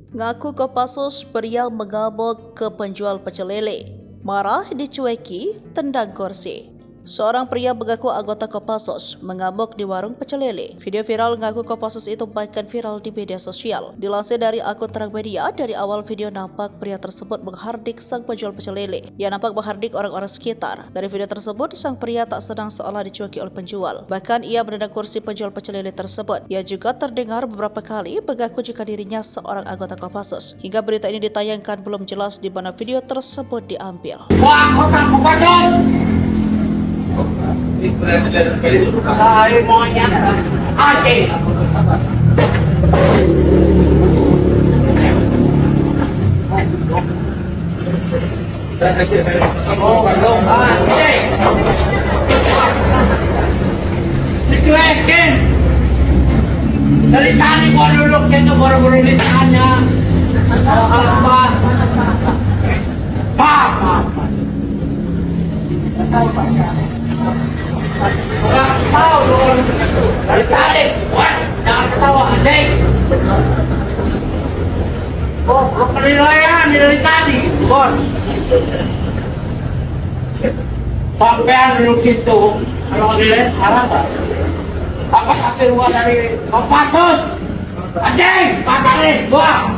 Ngaku Kopassus pria mengamuk ke penjual pecel lele. Marah dicueki, tendang kursi. Seorang pria mengaku anggota Kopassus mengamuk di warung pecel lele. Video viral ngaku Kopassus itu bahkan viral di media sosial. Dilansir dari akun Transmedia, dari awal video nampak pria tersebut menghardik sang penjual pecel lele. Ia nampak menghardik orang-orang sekitar. Dari video tersebut, sang pria tak senang seolah dicueki oleh penjual. Bahkan ia menendang kursi penjual pecel lele tersebut. Ia juga terdengar beberapa kali mengaku jika dirinya seorang anggota Kopassus. Hingga berita ini ditayangkan, belum jelas di mana video tersebut diambil. Wah, anggota Kopassus! Hai monyet, anjing. Oh, belum anjing. Dicuekin. Dari tadi gua duduk situ baru-baru ditanya. Apa? Apa? Nggak tahu dong. Dari tadi, wah, jangan ketawa anjing. Oh, lo penilaian dari tadi, bos. Sampean duduk situ, kalau dilihat sekarang apa kaki gua dari Kopassus? Anjing, patahin gua.